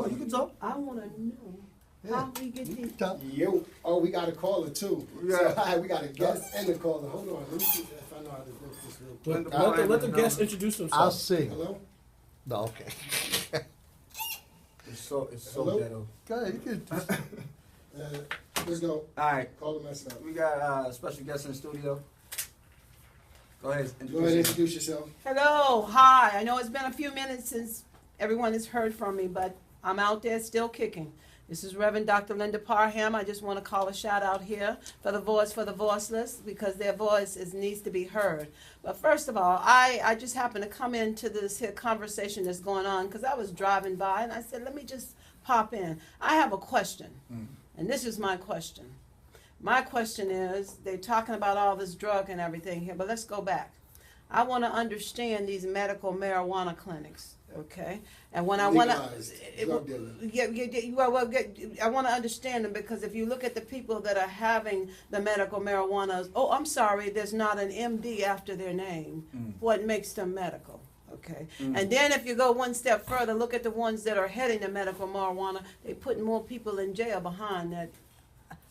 Oh, you can talk. I wanna know how we get these. Yo, oh, we got a caller too. Yeah. So, all right, we got a guest and a caller. Hold on, let me see if I know how to work this real quick. Let the guest introduce himself. I'll sing. Hello? No, okay. It's so Hello? ghetto. Go ahead, you can just, Let's go. All right, Call the mess up. we got a special guest in the studio. Go ahead, Go ahead and introduce yourself. introduce yourself. Hello, hi. I know it's been a few minutes since everyone has heard from me, but I'm out there still kicking. This is Reverend Dr. Linda Parham. I just want to call a shout out here for the Voiceless, because their voice needs to be heard. But first of all, I just happened to come into this here conversation that's going on because I was driving by and I said, let me just pop in. I have a question, and this is my question. My question is, they're talking about all this drug and everything here, but let's go back. I want to understand these medical marijuana clinics, okay? And when I want Legalized drug dealer. I want to understand them, because if you look at the people that are having the medical marijuana, oh, I'm sorry, there's not an MD after their name. What makes them medical? Okay. And then if you go one step further, look at the ones that are heading the medical marijuana, they put more people in jail behind that.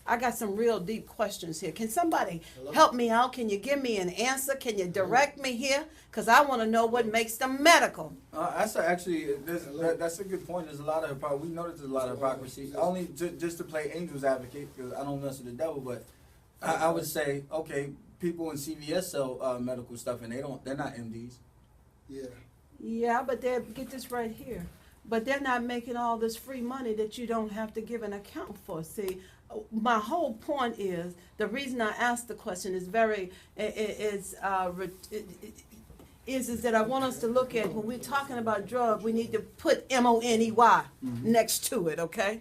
I got some real deep questions here. Can somebody help me out? Can you give me an answer? Can you direct me here? Because I want to know what makes them medical. That's that's a good point. There's a lot of hypocrisy. We know that there's a lot of hypocrisy. Only just to play angel's advocate, because I don't mess with the devil, but I would say, okay, people in CVS sell medical stuff, and they're not MDs. Yeah. Yeah, but they get this right here. But they're not making all this free money that you don't have to give an account for. See, my whole point is, the reason I asked the question is is that I want us to look at, when we're talking about drug, we need to put MONEY next to it, okay?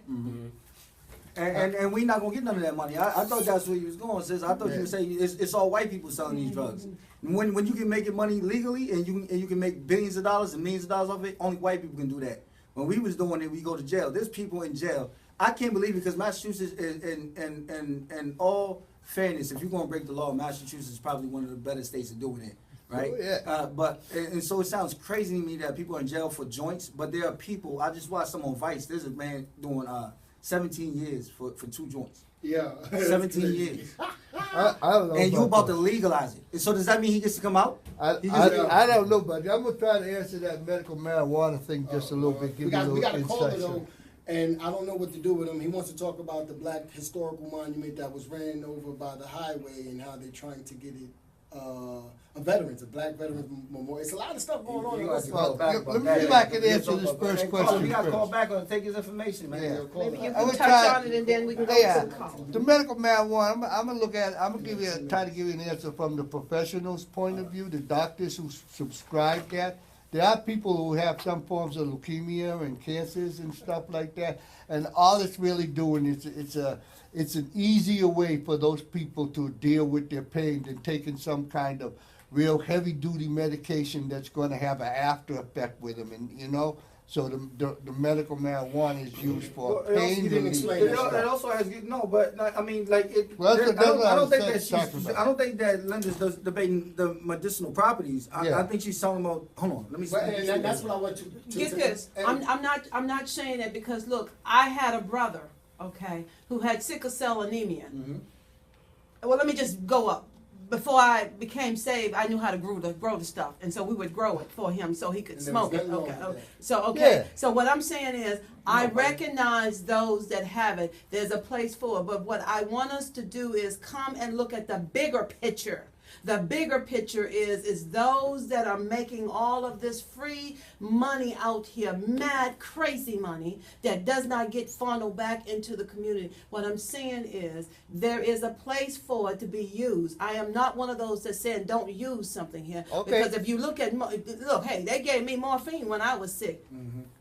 And we not gonna get none of that money. I thought that's where you was going, sis. I thought you were saying it's all white people selling these drugs. When you can make your money legally and you can make billions of dollars and millions of dollars off it, only white people can do that. When we was doing it, we go to jail. There's people in jail. I can't believe it, because Massachusetts, in all fairness, if you're gonna break the law, Massachusetts is probably one of the better states to do it in, right? Oh, yeah. But so it sounds crazy to me that people are in jail for joints, but there are people. I just watched some on Vice. There's a man doing 17 years for 2 joints. Yeah. 17 years. I don't know. And you about to that. legalize it. So does that mean he gets to come out? I don't know, but I'm gonna try to answer that medical marijuana thing just a little bit. Give We got you a a little caller insight. though, and I don't know what to do with him. He wants to talk about the black historical monument that was ran over by the highway and how they're trying to get it a black veterans memorial. It's a lot of stuff going on. Well, let me see if I can answer this first question We got to call first. back and take his information, man. Yeah. Maybe you I can would touch try- on it and then we can go Yeah, to the call. the medical marijuana. I'm gonna look at. I'm gonna try to give you an answer from the professionals' point of view, the doctors who subscribe that. There are people who have some forms of leukemia and cancers and stuff like that, and all it's really doing is it's an easier way for those people to deal with their pain than taking some kind of real heavy duty medication that's going to have an after effect with them, and you know. So the medical marijuana is used for pain you didn't relief. explain It also has no, but I mean, like it. Well, that's what I don't think I that was talking about. I don't think that Linda's debating the medicinal properties. I think she's talking about. Hold on, let me. And that's what I want to Get this. I'm not saying that because look, I had a brother, okay, who had sickle cell anemia. Well, let me just go up. Before I became saved, I knew how to grow the stuff, and so we would grow it for him so he could And there smoke was it. nothing Okay, wrong with okay. that. So okay. Yeah. So what I'm saying is, I recognize those that have it. There's a place for it, but what I want us to do is come and look at the bigger picture. The bigger picture is those that are making all of this free money out here, mad, crazy money that does not get funneled back into the community. What I'm saying is there is a place for it to be used. I am not one of those that said don't use something here. Okay. Because if you look, hey, they gave me morphine when I was sick.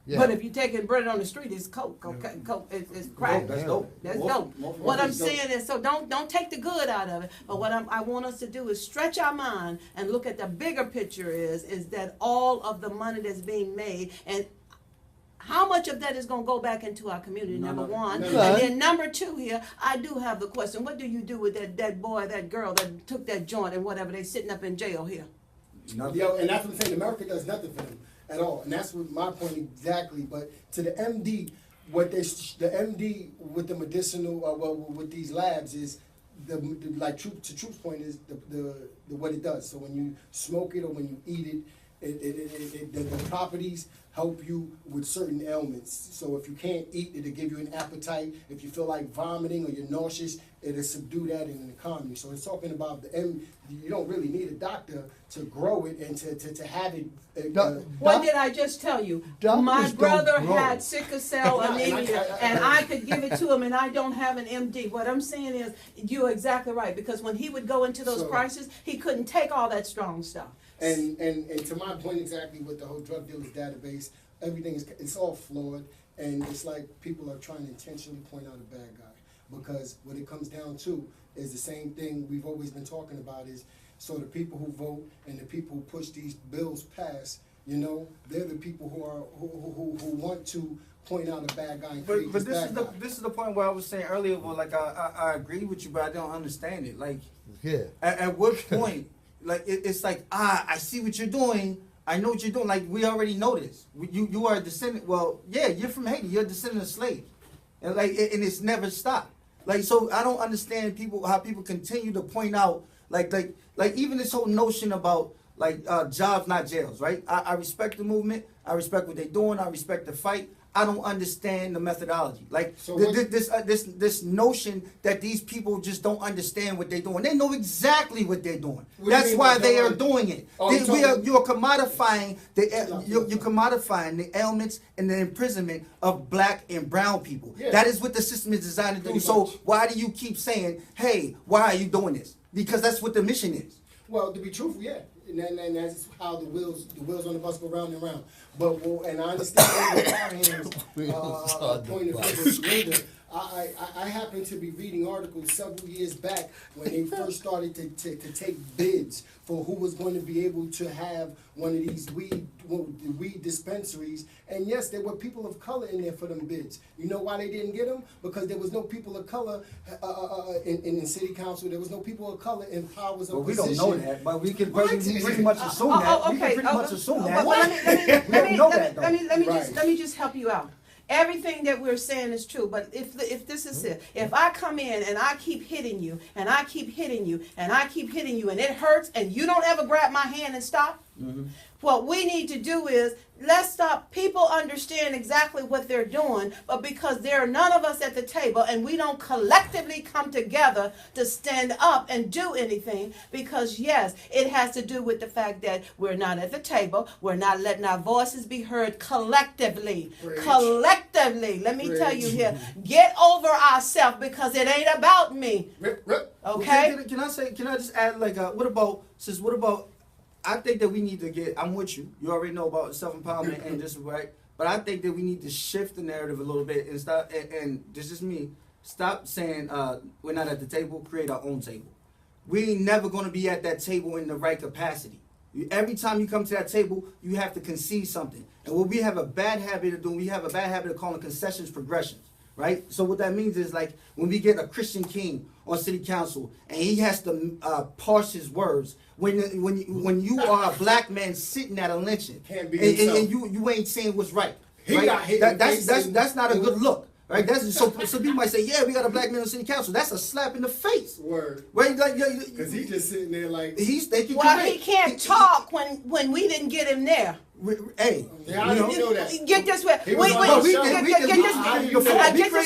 Yeah. But if you take it and bread on the street, it's coke, okay, coke, it's crack. That's dope. That's dope. Most What I'm is dope. saying is, so don't take the good out of it. But what I want us to do is stretch our mind and look at the bigger picture. Is that all of the money that's being made, and how much of that is going to go back into our community? Number one, and then number two here, I do have the question: what do you do with that boy, that girl that took that joint and whatever? They sitting up in jail here. Yo, and that's what I'm saying. America does nothing for them. at all. And that's what my point exactly. But to the MD, the MD with the medicinal, with these labs is like to Troop's point is the what it does. So when you smoke it or when you eat it, the properties help you with certain ailments. So if you can't eat, it'll give you an appetite. If you feel like vomiting or you're nauseous, it'll subdue that in an economy. So it's talking about you don't really need a doctor to grow it and to have it. What did I just tell you? Doctors My brother don't grow. had sickle cell anemia, and I could give it to him, and I don't have an MD. What I'm saying is, you're exactly right, because when he would go into those prices, he couldn't take all that strong stuff. And to my point exactly with the whole drug dealers database, everything it's all flawed, and it's like people are trying to intentionally point out a bad guy, because what it comes down to is the same thing we've always been talking about is, so the people who vote and the people who push these bills past, they're the people who want to point out a bad guy and create But this is the point where I was saying earlier. Well, like I agree with you, but I don't understand it. Like, Yeah. at what point? Like it's like I see what you're doing. I know what you're doing. Like we already know this. You are a descendant. Well, yeah, you're from Haiti. You're a descendant of slaves, and and it's never stopped. Like so, I don't understand how people continue to point out like even this whole notion about jobs not jails. Right? I respect the movement. I respect what they're doing. I respect the fight. I don't understand the methodology. Like this notion that these people just don't understand what they're doing. They know exactly what they're doing. That's why they are doing it. You're commodifying you're commodifying the ailments and the imprisonment of black and brown people. Yeah. That is what the system is designed to do. So why do you keep saying, "Hey, why are you doing this?" Because that's what the mission is. Well, to be truthful, yeah. And that's how the wheels on the bus go round and round. And I understand Parham's point of view. I happened to be reading articles several years back when they first started to take bids for who was going to be able to have one of these weed dispensaries. And yes, there were people of color in there for them bids. You know why they didn't get them? Because there was no people of color in city council. There was no people of color in powers of position. We don't know that, but we can pretty much assume that. Okay. We can pretty much assume that. Let me just help you out. Everything that we're saying is true, but if this is it, if I come in and I keep hitting you, and I keep hitting you, and I keep hitting you, and it hurts, and you don't ever grab my hand and stop, what we need to do is let's stop. People understand exactly what they're doing, but because there are none of us at the table and we don't collectively come together to stand up and do anything, because yes, it has to do with the fact that we're not at the table, we're not letting our voices be heard collectively. Collectively, let me tell you here, get over ourselves, because it ain't about me. Okay? Can I just add what about I think that we need to I'm with you. You already know about self-empowerment and just right. But I think that we need to shift the narrative a little bit and stop. And this is me. Stop saying we're not at the table. Create our own table. We ain't never going to be at that table in the right capacity. Every time you come to that table, you have to concede something. And what we have a bad habit of doing, we have a bad habit of calling concessions progressions. Right? So what that means is like when we get a Christian king on city council and he has to parse his words. When you are a black man sitting at a lynching and you ain't saying what's right. That's not a good look. Right? So people might say, yeah, we got a black man on city council. That's a slap in the face. Word. Right? Because he's just sitting there like he's thinking. Well, he can't talk when we didn't get him there. Hey, I didn't know that. Get this way. Get this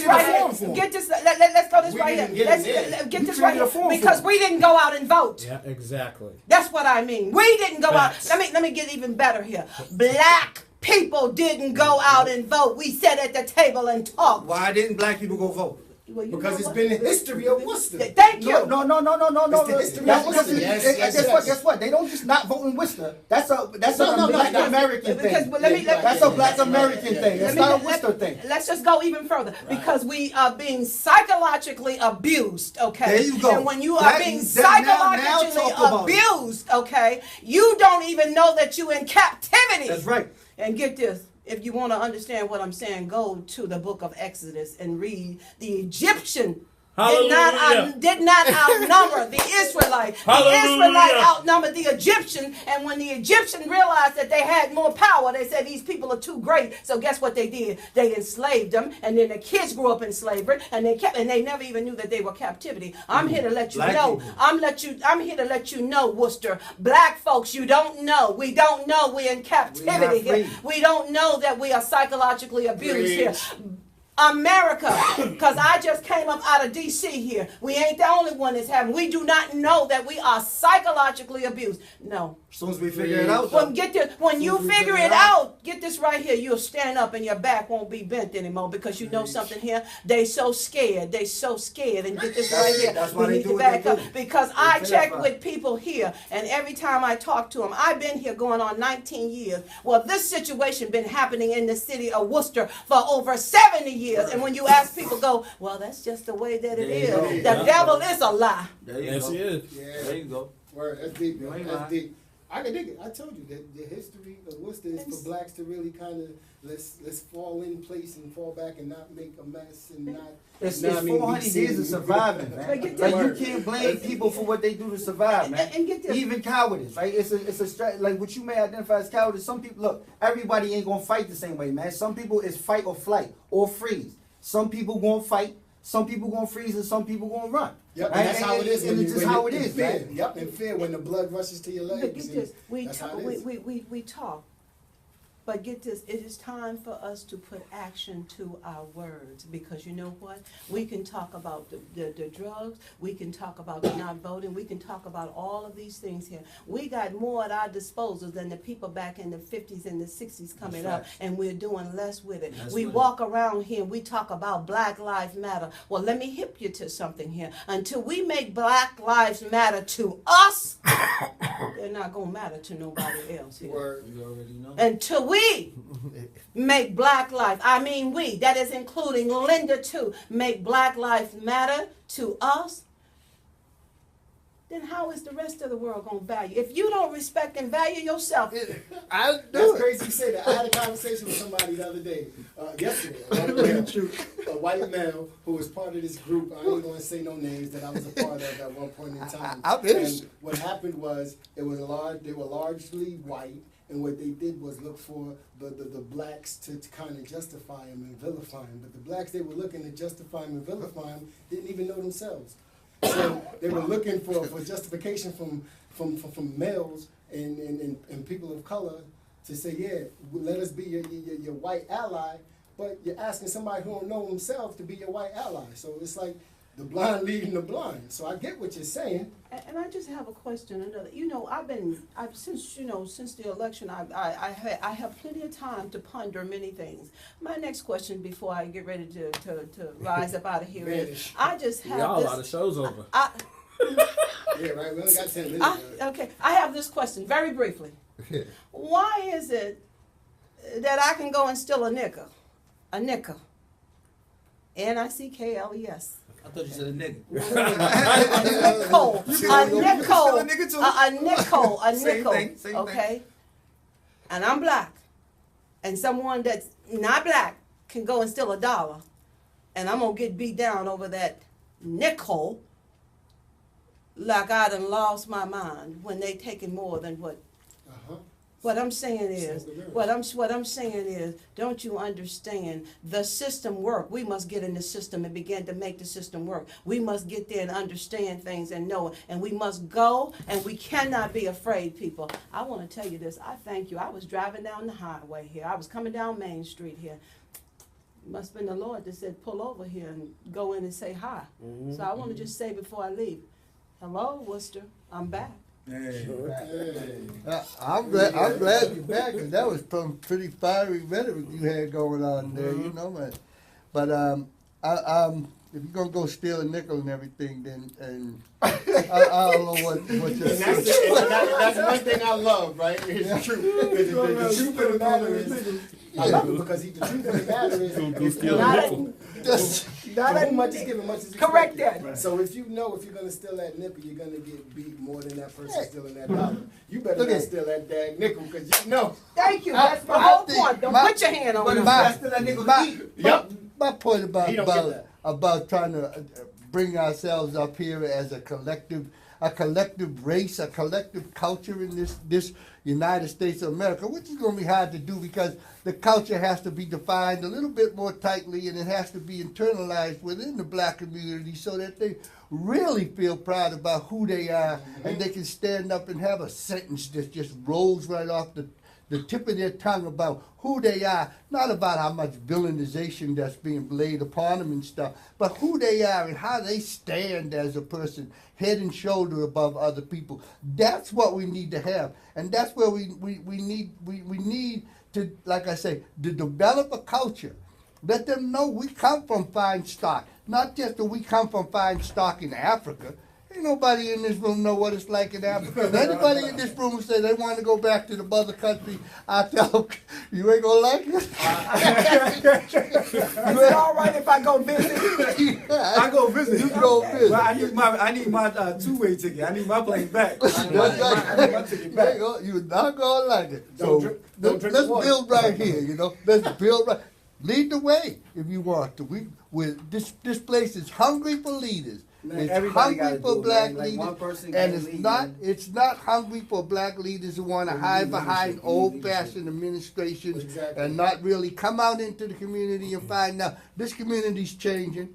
right here. Get this. Let's go this right here. Let's get this right here. Because we didn't go out and vote. Yeah, exactly. That's what I mean. We didn't go out. Let me get even better here. Black people didn't go out and vote. We sat at the table and talked. Why didn't black people go vote? Well, because it's been a history of Worcester. Thank you. No. It's the history of Worcester. Guess what? They don't just not vote in Worcester. That's a Black American thing. That's a Black American thing. It's not a Worcester thing. Let's just go even further. Because we are being psychologically abused, okay? There you go. And when you are being psychologically abused, okay, you don't even know that you're in captivity. That's right. And get this. If you want to understand what I'm saying, go to the book of Exodus and read the Egyptian Hallelujah. did not outnumber the Israelites. The Hallelujah. Israelites outnumbered the Egyptian, and when the Egyptian realized that they had more power, they said these people are too great. So guess what they did? They enslaved them, and then the kids grew up in slavery, and they never even knew that they were captivity. I'm here to let you Black know. people. I'm here to let you know, Worcester. Black folks, you don't know. We don't know we're in captivity here. free. We don't know that we are psychologically abused here. Preach. America, because I just came up out of D.C. here. We ain't the only one that's having. We do not know that we are psychologically abused. No. As soon as we figure it out, Well, though. get this. When you figure it out, get this right here. You'll stand up and your back won't be bent anymore because you know something here. They so scared. They so scared. And get this right here. That's why We they need do to what back they up do. because I They check terrified. with people here, and every time I talk to them, I've been here going on 19 years. Well, this situation been happening in the city of Worcester for over 70 years. And when you ask people, go, well, that's just the way that it There you is. go. The Yeah. devil is a lie. There you Yes, go. he is. Yeah. There you go. Word, that's deep, You man. ain't That's lying. deep. I can dig it. I told you that the history of Worcester is for blacks to really kind of let's fall in place and fall back and not make a mess and not. It's not, I mean, be 400 seen. years of surviving, But man. get Like, this. you can't blame people for what they do to survive, man. And get this. Even cowardice, right? It's a like what you may identify as cowardice. Some people, look, everybody ain't gonna fight the same way, man. Some people is fight or flight or freeze. Some people gonna fight, some people gonna freeze, and some people gonna run. Yep, Right? and that's how it is. And when it's you- just when how you- it in is, fear. man. Yep, in fear when the blood rushes to your But legs. get and this. We that's how talk. it is. We talk. But get this, it is time for us to put action to our words because you know what? We can talk about the drugs, we can talk about not voting, we can talk about all of these things here. We got more at our disposal than the people back in the 50s and the 60s coming That's up, facts. and we're doing less with it. That's We what it walk around here and we talk about Black Lives Matter. Well, let me hip you to something here. Until we make Black Lives Matter to us, they're not going to matter to nobody else here. Word. You already know. Until we make Black life, I mean we, that is including Linda too, make Black lives matter to us, then how is the rest of the world going to value? If you don't respect and value yourself, I That's do it. crazy you say that. I had a conversation with somebody the other day, yesterday, a white male who was part of this group. I ain't going to say no names that I was a part of at one point in time. I'm And innocent. what happened was they were largely white, and what they did was look for the blacks to kind of justify them and vilify them. But the blacks they were looking to justify them and vilify them didn't even know themselves. So they were looking for justification from males and people of color to say, yeah, let us be your white ally, but you're asking somebody who don't know themselves to be your white ally. So it's like the blind leading the blind. So I get what you're saying. and I just have a question. Another, since the election, I have plenty of time to ponder many things. My next question, before I get ready to rise up out of here, is Vanish. I just have Y'all, a this. lot of shows over. Yeah, right. We only got 10 minutes. Okay, I have this question very briefly. Why is it that I can go and steal a nickel, Nickles, I thought you said a nigga. a Same nickel, thing, same okay? And I'm black, and someone that's not black can go and steal $1, and I'm gonna get beat down over that nickel like I done lost my mind when they taking more than what. Uh-huh. What I'm saying is, what I'm saying is, don't you understand? The system work. We must get in the system and begin to make the system work. We must get there and understand things and know it. And we must go, and we cannot be afraid, people. I want to tell you this. I thank you. I was driving down the highway here. I was coming down Main Street here. It must have been the Lord that said, pull over here and go in and say hi. So I want to just say before I leave, hello, Worcester. I'm back. Hey. I'm glad you're back, 'cause that was some pretty fiery rhetoric you had going on there, you know, man. But if you're gonna go steal a nickel and everything, then I don't know what you're And that's saying. it. And that's one thing I love, right? It's the truth. The truth of the matter is, I love it because the truth of the matter is, steal a Not nickel. not as much is given, much is Correct expected. that. So if you know if you're gonna steal that nickel, you're gonna get beat more than that person stealing that dollar. You better Look not at- steal that dag nickel because you know. Thank you. That's my whole point. Don't put your hand on But it. if that's still that nigga to eat. Yep. My point He don't get that. about trying to bring ourselves up here as a collective race, a collective culture in this United States of America, which is going to be hard to do because the culture has to be defined a little bit more tightly, and it has to be internalized within the black community so that they really feel proud about who they are, and they can stand up and have a sentence that just rolls right off the tip of their tongue about who they are, not about how much villainization that's being laid upon them and stuff, but who they are and how they stand as a person, head and shoulder above other people. That's what we need to have, and that's where we need to, like I say, to develop a culture. Let them know we come from fine stock, not just that we come from fine stock in Africa. Ain't nobody in this room know what it's like in Africa. If anybody in this room say they want to go back to the mother country, I tell them, you ain't gonna like it. Is it all right if I go visit? I go visit. You go visit. Well, I need my two-way ticket. I need my plane back. I need my ticket back. You're not gonna like it. Don't So drink the let's water. build right here. Let's build right. Lead the way if you want to. This place is hungry for leaders. Man, It's everybody hungry gotta for do it, black man. Like, one leaders, person and can't it's lead, not. man. It's not hungry for black leaders who want to hide behind leadership, old-fashioned administrations Exactly. and not really come out into the community and find out this community's changing,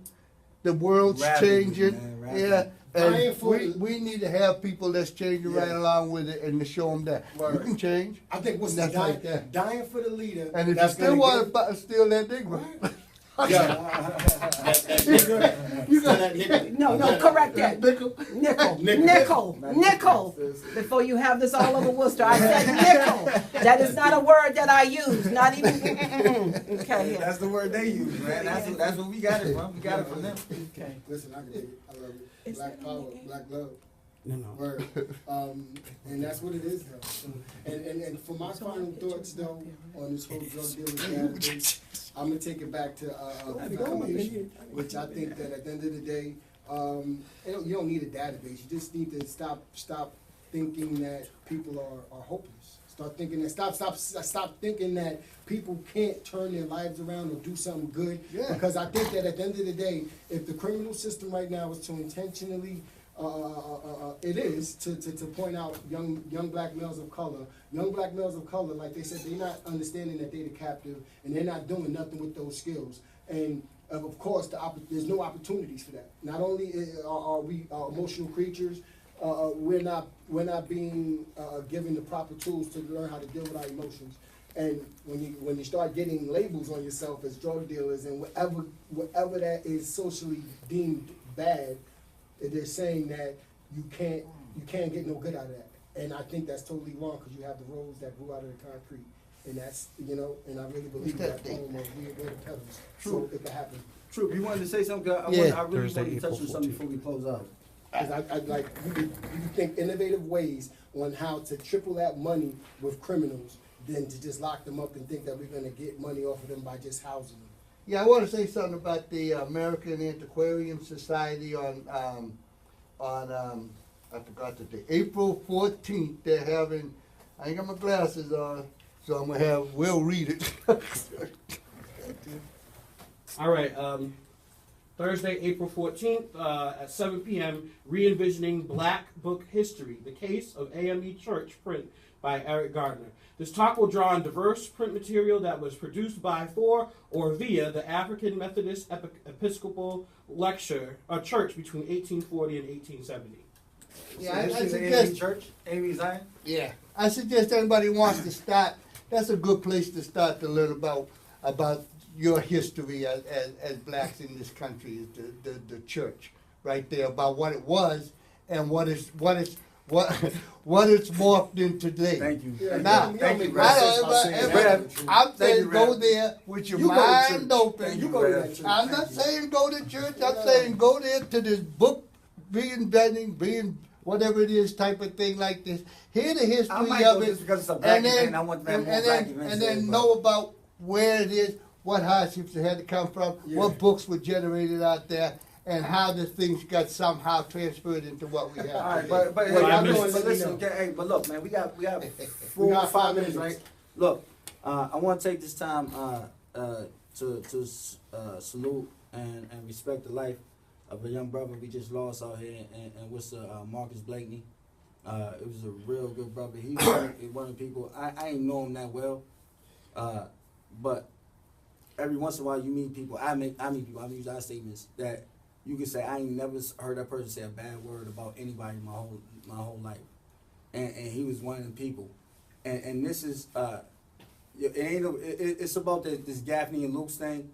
the world's Rapidly, changing. man, rapidly. Yeah, Dying and for we need to have people that's changing right Yeah. along with it and to show them that you Word. can change. I think what's That's dying, like that. dying for the leader. And if you that's still gonna want give- to steal that Negro, you got that nigga. No, correct that. nickel. Nickel. Before you have this all over Worcester, I said nickel. That is not a word that I use. Not even. Okay. Yeah. That's the word they use, man. That's what we got it from. We got it from them. Okay. Listen, I can dig it. I love it. Black power, black love. No. Word. And that's what it is, though. And for my final thoughts, though, on this whole drug dealing database, I'm gonna take it back to commission, which I think that at the end of the day, you don't need a database. You just need to stop thinking that people are hopeless. Start thinking that stop thinking that people can't turn their lives around or do something good. Yeah. Because I think that at the end of the day, if the criminal system right now is to intentionally it is to point out young black males of color. Young black males of color, like they said, they're not understanding that they're the captive, and they're not doing nothing with those skills. And of course, there's no opportunities for that. Not only are we emotional creatures, we're not being given the proper tools to learn how to deal with our emotions. And when you start getting labels on yourself as drug dealers and whatever that is socially deemed bad, they're saying that you can't get no good out of that. And I think that's totally wrong because you have the rose that grew out of the concrete. And that's, and I really believe that poem of we're the petals. So it can happen. True. You wanted to say something? I Yeah. really Thursday, wanted to touch April on something 14th. before we close out. Because I like, you can think innovative ways on how to triple that money with criminals than to just lock them up and think that we're going to get money off of them by just housing them. Yeah, I want to say something about the American Antiquarian Society on I forgot the date, April 14th. They're having, I ain't got my glasses on, so I'm gonna have Will read it. All right. Thursday, April 14th at 7 p.m., Re-Envisioning Black Book History, The Case of AME Church print by Eric Gardner. This talk will draw on diverse print material that was produced by, for, or via the African Methodist Episcopal Church between 1840 and 1870. Yeah, So I this is the suggest. AME Church, AME Zion. Yeah, I suggest anybody wants to start. That's a good place to start to learn about your history as blacks in this country. Is the church right there, about what it was and what it's morphed into today. Thank you. Yeah, Now, Thank you, I'm saying Thank you, go Rev. there with your You go to mind church. open. You go to that church. I'm not saying go to church. I'm saying go there to this book, being whatever it is type of thing like this. Hear the I history might of go it, just because it's a black and event. then I want to have more black events. and there, then but- know about where it is, what hardships it had to come from, Yeah. what books were generated out there, and how the things got somehow transferred into what we have. All right, today. but Well, hey, y'all but doing, let me listen, know. okay, hey, but look, man, we got We 4 got or 5 5 minutes, minutes. right? Look, I want to take this time to salute and respect the life of a young brother we just lost out here in Worcester, Marcus Blakeney. It was a real good brother. He was one of the people, I ain't know him that well, but every once in a while you meet people, I meet people, I use our statements that you can say, I ain't never heard that person say a bad word about anybody my whole life. And he was one of the people. And this is, it's about this Gaffney and Luke's thing.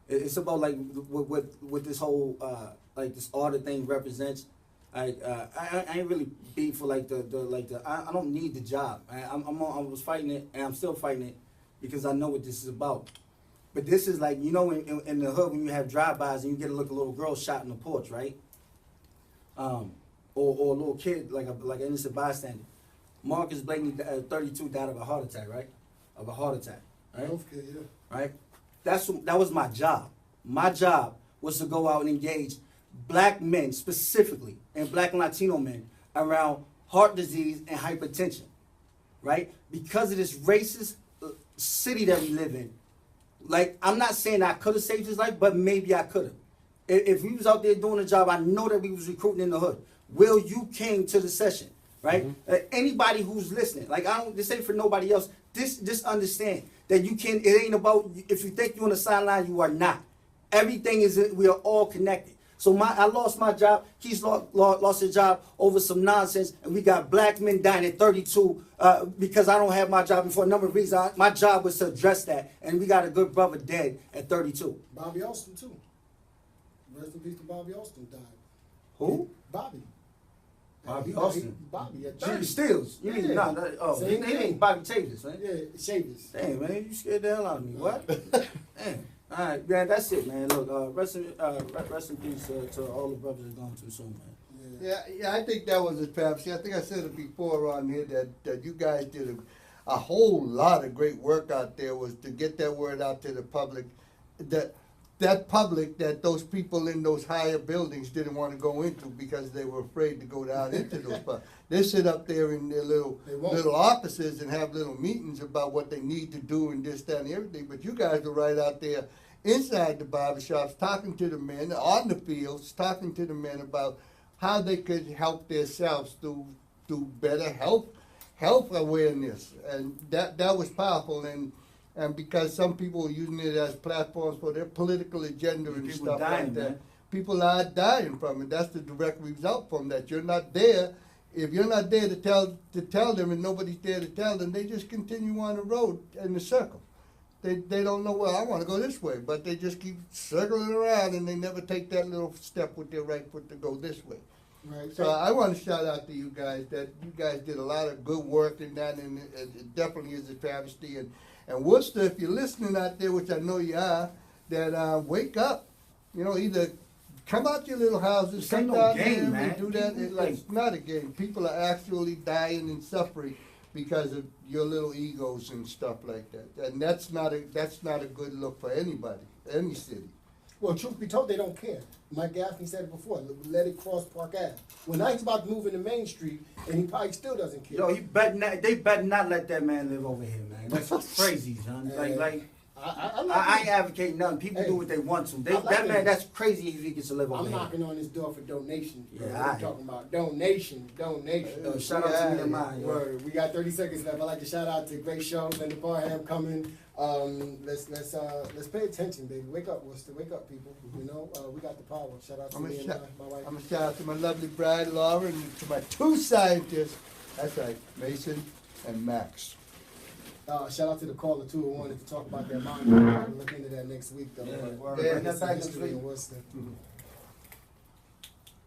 It's about like what this whole like this order thing represents. I ain't really beat for like I don't need the job. I was fighting it and I'm still fighting it because I know what this is about. But this is like, you know, in the hood when you have drive-bys and you get to look a little girl shot in the porch, right? Or a little kid like an innocent bystander. Marcus Blakeney, 32, died of a heart attack, right? Of a heart attack, right? Healthcare, yeah. Right? That was my job. My job was to go out and engage black men specifically and black and Latino men around heart disease and hypertension, right? Because of this racist city that we live in. Like, I'm not saying I could have saved his life, but maybe I could have. If we was out there doing a job, I know that we was recruiting in the hood. Will, you came to the session, right? Mm-hmm. Anybody who's listening, like, this ain't for nobody else. Just understand that you can. It ain't about if you think you're on the sideline, you are not. Everything is. We are all connected. So I lost my job. He's lost his job over some nonsense, and we got black men dying at 32 because I don't have my job. And for a number of reasons, my job was to address that, and we got a good brother dead at 32. Bobby Austin too. Rest in peace to Bobby Austin died. Who? Bobby. Bobby Austin. Bobby at Jimmy 30. Stills. You mean Same he name. ain't Bobby Chavis, right? Yeah, Shavers. Damn, man, you scared the hell out of me. What? Damn. All right, man, that's it, man. Look, rest in peace to all the brothers that gone too soon, man. Yeah, I think that was a travesty. I think I said it before around here that you guys did a whole lot of great work out there was to get that word out to the public. That public that those people in those higher buildings didn't want to go into because they were afraid to go down into those. They sit up there in their little offices and have little meetings about what they need to do and this, that, and everything. But you guys are right out there inside the barbershops, talking to the men on the fields, talking to the men about how they could help themselves through better health awareness, and that was powerful. And because some people are using it as platforms for their political agenda and stuff like that, people are dying from it. That's the direct result from that. You're not there. If you're not there to tell them, and nobody's there to tell them, they just continue on the road in the circle. They don't know, well, I want to go this way, but they just keep circling around, and they never take that little step with their right foot to go this way. Right. So I want to shout out to you guys that you guys did a lot of good work in that, and it definitely is a travesty. And Worcester, if you're listening out there, which I know you are, that wake up. You know, either come out your little houses, come down there and do that. It's not a game. People are actually dying and suffering because of your little egos and stuff like that. And that's not a good look for anybody, any city. Well, truth be told, they don't care. Mike Gaffney said it before. Let it cross Park Ave. Well, now he's about to move into Main Street, and he probably still doesn't care. Yo, they better not let that man live over here, man. That's crazy, son. I ain't advocating nothing. People do what they want to. That's crazy if he gets to live over here. I'm knocking on his door for donations. Yeah, I'm talking about donations. Shout out to Nehemiah. Word. We got 30 seconds left. I'd like to shout out to great show, Linda Parham coming. Let's pay attention, baby. Wake up, Worcester. Wake up, people. You know, we got the power. Shout out to me and my wife. I'm gonna shout out to my lovely bride, Laura, and to my two scientists. That's right, Mason and Max. Shout out to the caller too who wanted to talk about that mine. We'll look into that next week though. Yeah, That's the history in Worcester.